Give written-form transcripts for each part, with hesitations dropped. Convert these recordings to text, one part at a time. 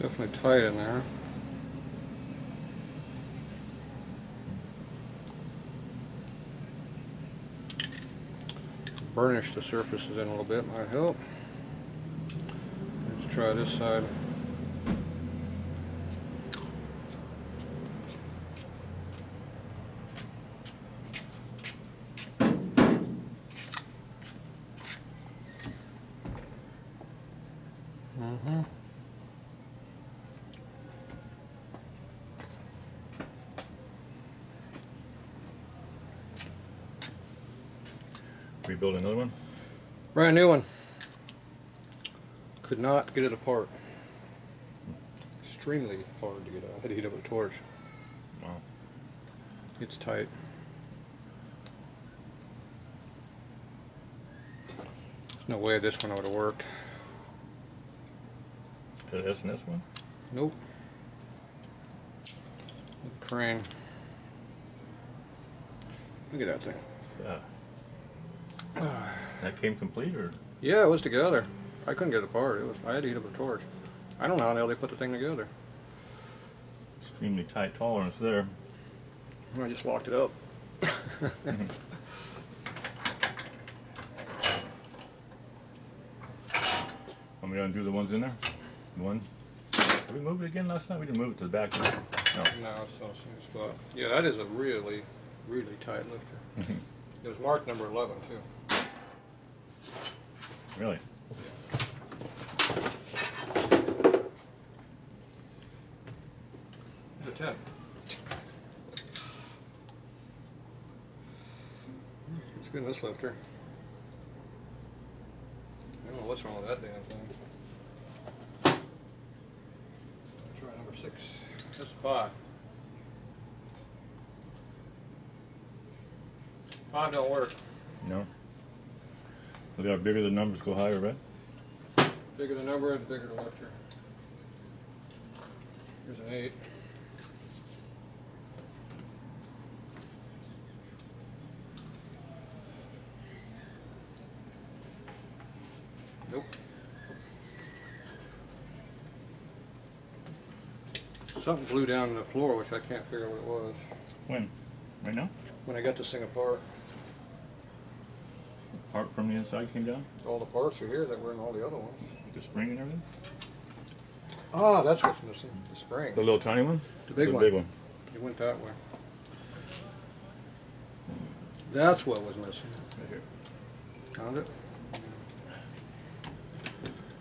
Definitely tight in there. Burnish the surfaces in a little bit might help. Let's try this side. Rebuild another one? Brand new one. Could not get it apart. Extremely hard to get out. Had to heat up with a torch. Wow. It's tight. There's no way this one would have worked. The S&S one? Nope. Crane. Look at that thing. Yeah. That came complete, or? Yeah, it was together. I couldn't get it apart. I had to heat up a torch. I don't know how the hell they put the thing together. Extremely tight tolerance there. I just locked it up. Want me to undo the ones in there? One. Did we move it again last night? We didn't move it to the back. No. No, it's still the same spot. Yeah, that is a really, really tight lifter. It was marked number 11 too. Really? It's a 10. It's good in this lifter. I don't know what's wrong with that damn thing. Try number 6. That's a 5. 5 don't work. No. So the bigger the numbers go higher, right? Bigger the number, the bigger the lifter. Here's an 8. Nope. Something blew down on the floor, which I can't figure out what it was. When? Right now? When I got this thing apart, Part from the inside came down? all the parts are here that were in all the other ones. The spring and everything? Ah, that's what's missing. The spring. The little tiny one? The big The one. big one. It went that way. That's what was missing. Right here. Found it?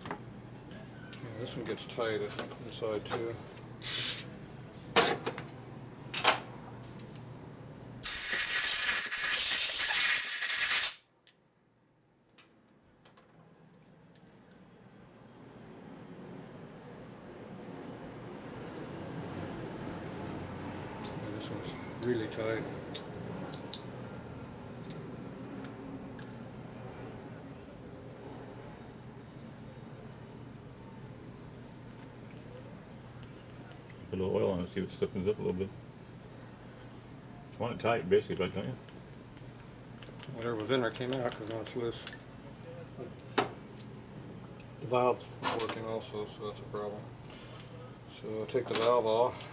Yeah, this one gets tight, I think, inside too. Yeah, this one's really tight. Put a little oil on it, see if it stiffens up a little bit. Want it tight, basically, right, don't you? Whatever was in there came out because now it's loose. The valve's not working also, so that's a problem. So I'll take the valve off.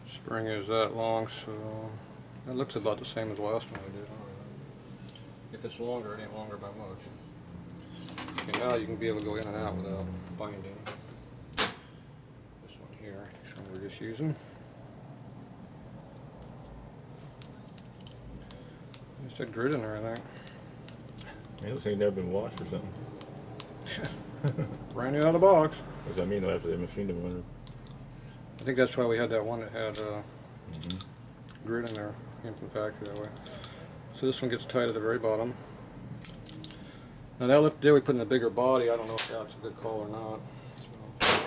Spring is that long, so it looks about the same as the last one I did. If it's longer, it ain't longer by much. Okay, now you can be able to go in and out without binding. This one here, this one we're just using. Just had grit in there, I think. It looks like it never been washed or something. Brand new out of the box. What does that mean, though, after they machined them? Whether... I think that's why we had that one that had grit in there. Came from the factory that way. So this one gets tight at the very bottom. Now that lift there we put in a bigger body. I don't know if that's a good call or not. So.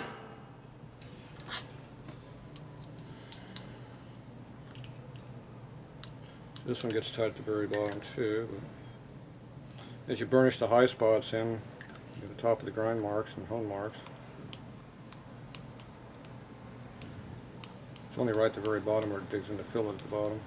This one gets tight at the very bottom too. But as you burnish the high spots in, you get the top of the grind marks and hone marks. only right at the very bottom where it digs into fillet at the bottom.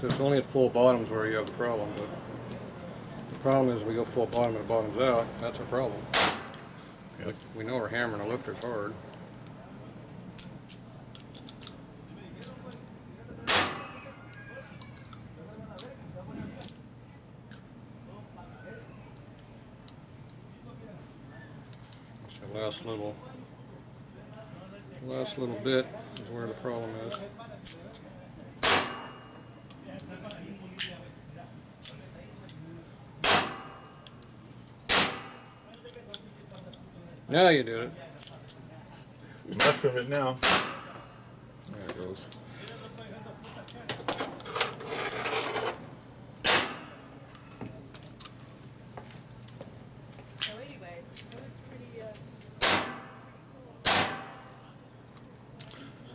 So it's only at full bottoms where you have the problem, but the problem is we go full bottom and the bottom's out. That's our problem. Yep. We know we're hammering the lifters hard. So last little bit is where the problem is. Now you did it. Mushroom it now. There it goes. So anyway, it was pretty,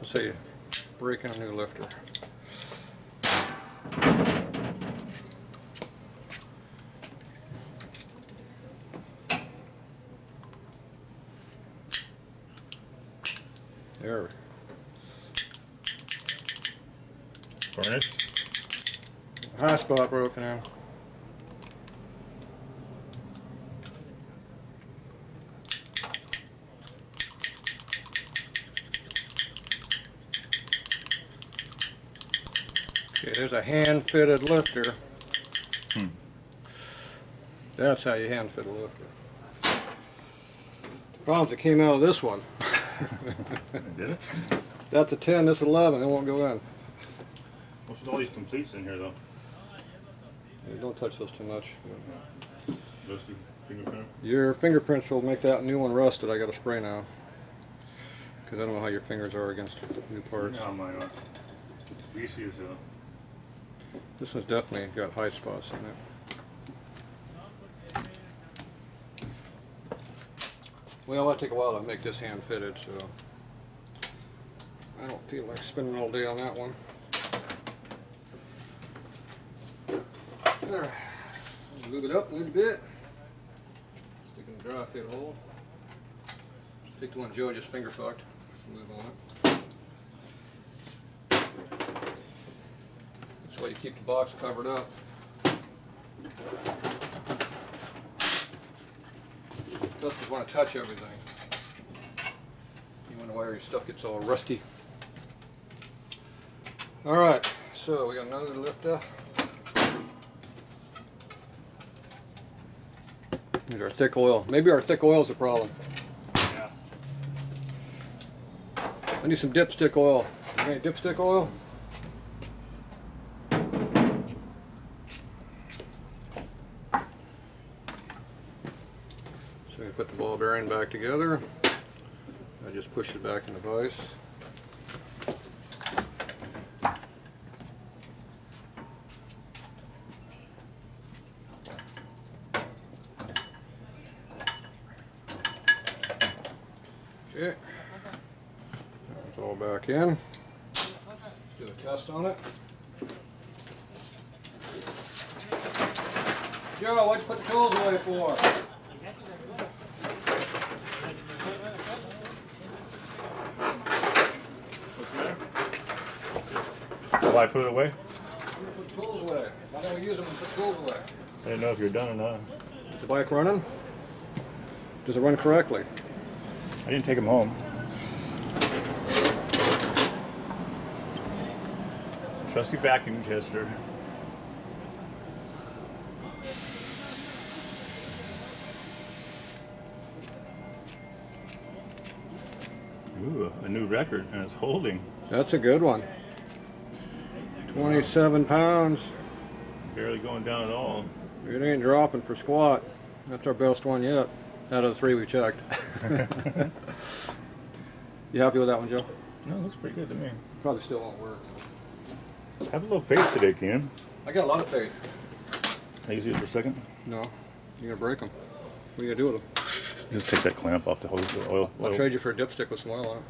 So say breaking a new lifter. There. Furnace. High spot broken in. Okay, there's a hand-fitted lifter. That's how you hand-fit a lifter. The problem's that came out of this one. Did it? That's a 10, this 11, it won't go in. What's with all these completes in here though? Yeah, don't touch those too much. Just your fingerprint? Your fingerprints will make that new one rusted. I got to spray now. Because I don't know how your fingers are against new parts. Yeah, mine are. Greasy as hell. This one's definitely got high spots in it. Well, it'll take a while to make this hand fitted, so I don't feel like spending all day on that one. There. Move it up a little bit. Stick in the dry fit hole. Take the one Joe just finger fucked. Just move on it. That's why you keep the box covered up. Customers want to touch everything. You wonder why your stuff gets all rusty. Alright, so we got another lifter. Here's our thick oil. Maybe our thick oil is the problem. Yeah. I need some dipstick oil. You got any dipstick oil? So we put the ball bearing back together. I just push it back in the vise. Okay, it's all back in. Let's do a test on it. Joe, what'd you put the tools away for? What's the matter? Why put it away? Put the tools away. Why don't we use them and put the tools away? I didn't know if you're done or not. Is the bike running? Does it run correctly? I didn't take them home. Trusty vacuum tester. Ooh, a new record, and it's holding. That's a good one. 27 pounds. Barely going down at all. It ain't dropping for squat. That's our best one yet, out of the 3 we checked. You happy with that one, Joe? No, it looks pretty good to me. Probably still won't work. Have a little faith today, Keenan. I got a lot of faith. Can I use these for a second? No, you're gonna break them. What are you gonna do with them? Just take that clamp off the hose of the oil. I'll trade you for a dipstick with some oil on it.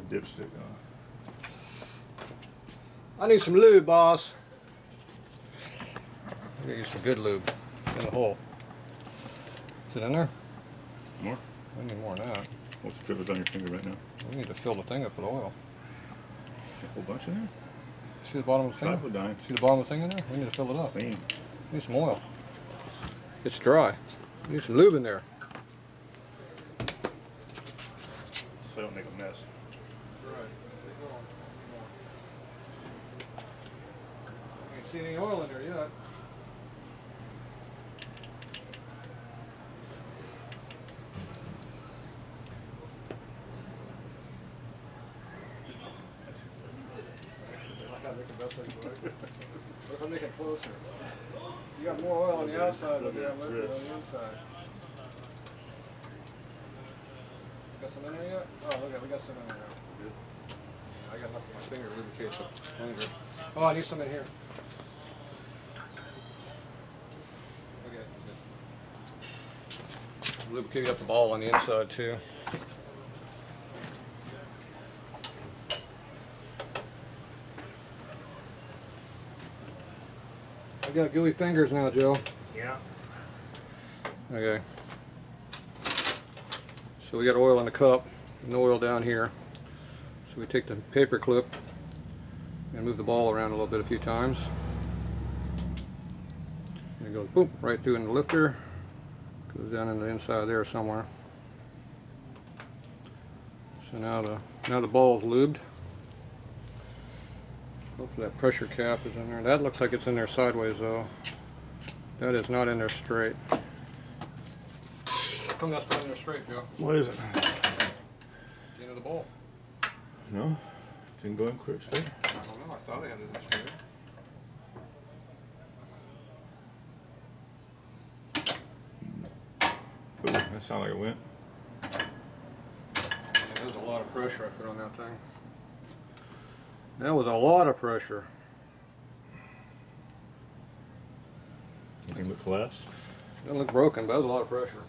dipstick on. I need some lube, boss. I gotta use some good lube in the hole. Is it in there? More? I need more than that. What's the drip is on your finger right now? We need to fill the thing up with oil. A whole bunch in there? See the bottom of the thing? Cyclodyne. See the bottom of the thing in there? We need to fill it up. Clean. Need some oil. It's dry. Need some lube in there. So I don't make a mess. That's right. Ain't seen any oil in there yet. What if I make it closer? You got more oil on the outside than you have liquid on the inside. Got some in there yet? Oh, look at, we got some in there now. Good. I got enough on my finger to lubricate the finger. Oh, I need some in here. Okay, good. Lubricating up the ball on the inside too. I got gooey fingers now, Joe. Yeah. Okay. So we got oil in the cup, no oil down here. So we take the paper clip and move the ball around a little bit a few times. And it goes boom, right through in the lifter. Goes down in the inside there somewhere. So now the ball's lubed. Hopefully that pressure cap is in there. That looks like it's in there sideways though. That is not in there straight. How come that's not in there straight, Joe? What is it? The end of the ball. No? Didn't go in quick straight? I don't know, I thought I had it in straight. Ooh, that sounded like it went. Yeah, there's a lot of pressure I put on that thing. That was a lot of pressure. Anything but collapse? Doesn't look broken, but that was a lot of pressure.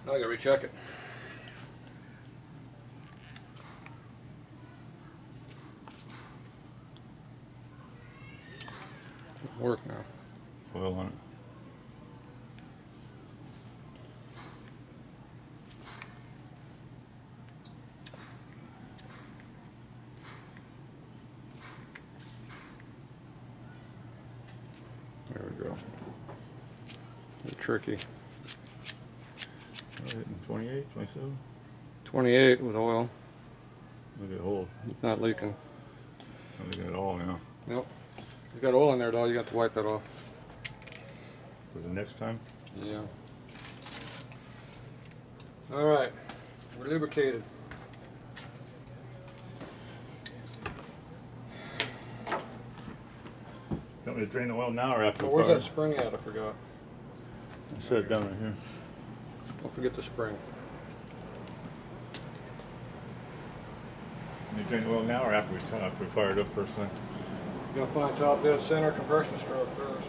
Now I gotta recheck it. It'll work now. Oil on it. There we go. It's tricky. 28, 27? 28 with oil. Look at the hole. It's not leaking. Not leaking at all now. Nope. You got oil in there, though. You got to wipe that off. For the next time? Yeah. All right. We're lubricated. You want me to drain the oil now or after Oh, the where's fire? that spring at? I forgot. I set it down right here. Don't forget the spring. You drain the oil now or after we fire it up first thing? You're gonna find top dead center compression stroke first.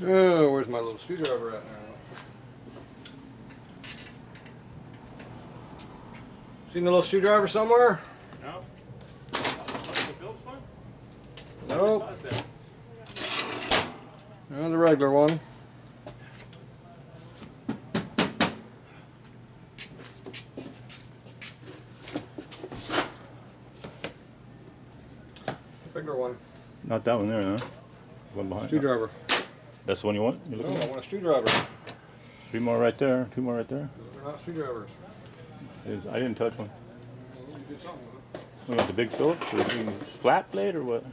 Oh, where's my little screwdriver at now? Seen the little screwdriver somewhere? No. The Phillips one? Nope. No, the regular one. Regular one. Not that one there, huh? One behind. Screwdriver. That's the one you want? You're No, looking I at? want a screwdriver. 3 more right there. 2 more right there. They're not screwdrivers. I didn't touch one. Well, you did something with it. What about the big Phillips or the big flat blade or what?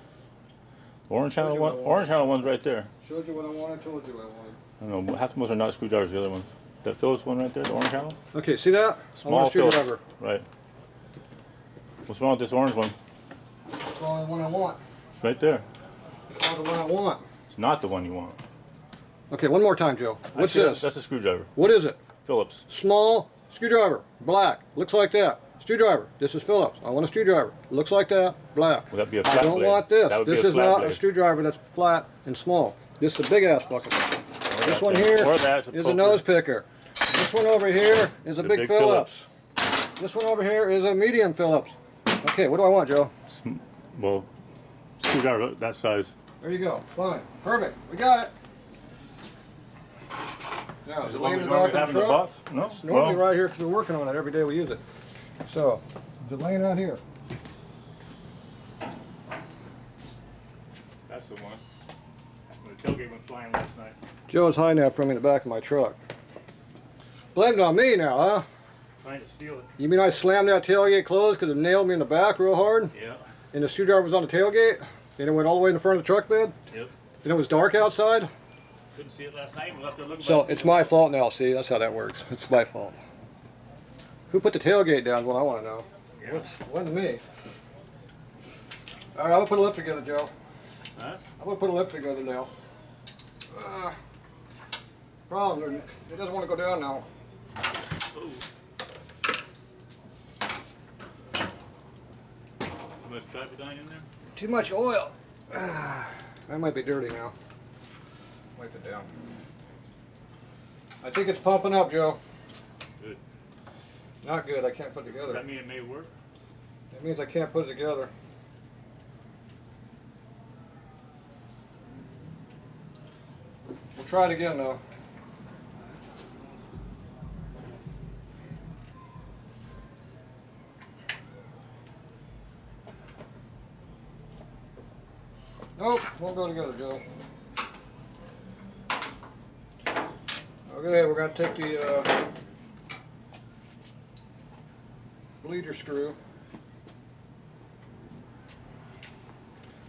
Orange Told handle you one. what I Orange handle one's right there. Showed you what I wanted, told you what I wanted. I don't know. How come those are not screwdrivers? The other ones. That Phillips one right there, the orange handle. Okay, see that? I Small want a screwdriver. Right. What's wrong with this orange one? It's the only one I want. It's right there. It's not the one I want. It's not the one you want. Okay, one more time, Joe. What's Actually, this? That's a screwdriver. What is it? Phillips. Small screwdriver, black. Looks like that. Screwdriver. This is Phillips. I want a screwdriver. Looks like that, black. Would that be a I flat don't blade? want this. That would be This a is flat not blade. a screwdriver that's flat and small. This is a big ass fucking thing. This one here Or that's is a poker. nose picker. This one over here is a The big big Phillips. This one over here is a medium Phillips. Okay, what do I want, Joe? Well, screwdriver that size. There you go. Fine. Perfect. We got it. Now, is it laying in the back of the truck? No. It's normally Well, right here because we're working on it every day we use it. So, is it laying out here? that's the one. The tailgate went flying last night. Joe's hiding that from me in the back of my truck. Blame it on me now, huh? Trying to steal it. You mean I slammed that tailgate closed because it nailed me in the back real hard? Yeah. And the screwdriver was on the tailgate? Then it went all the way in the front of the truck bed? Yep. Then it was dark outside? Couldn't see it last night. We left there looking. So back. it's my fault now, see? That's how that works. It's my fault. Who put the tailgate down is what I want to know. Yeah. It wasn't me. Alright, I'm going to put a lift together, Joe. Huh? I'm going to put a lift together now. Problem, it doesn't want to go down now. Ooh. Too much Trapedyne in there? Too much oil. That might be dirty now. Wipe it down. I think it's pumping up, Joe. Good. Not good. I can't put it Does together. that mean it may work? That means I can't put it together. We'll try it again, though. Nope, won't go together, Joe. Okay, we're going to take the bleeder screw.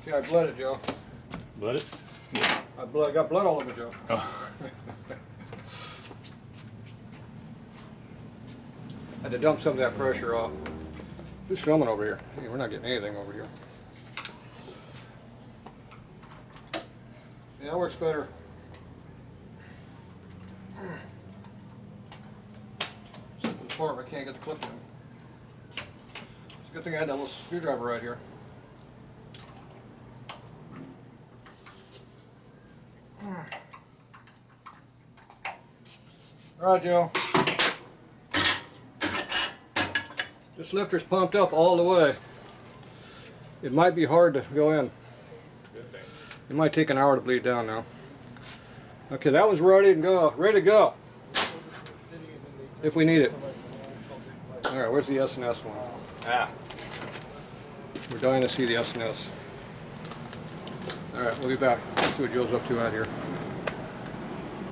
Okay, I bled it, Joe. Let it? I got blood all over, Joe. Oh. I had to dump some of that pressure off. Who's filming over here? Hey, we're not getting anything over here. Yeah, that works better. Except for the part where I can't get the clip in. It's a good thing I had that little screwdriver right here. All right, Joe. This lifter's pumped up all the way. It might be hard to go in. Good thing. It might take an hour to bleed down now. Okay, that one's ready to go. Ready to go. If we need it. All right, where's the S&S one? Ah. We're dying to see the S&S. All right, we'll be back. Let's see what Joe's up to out here.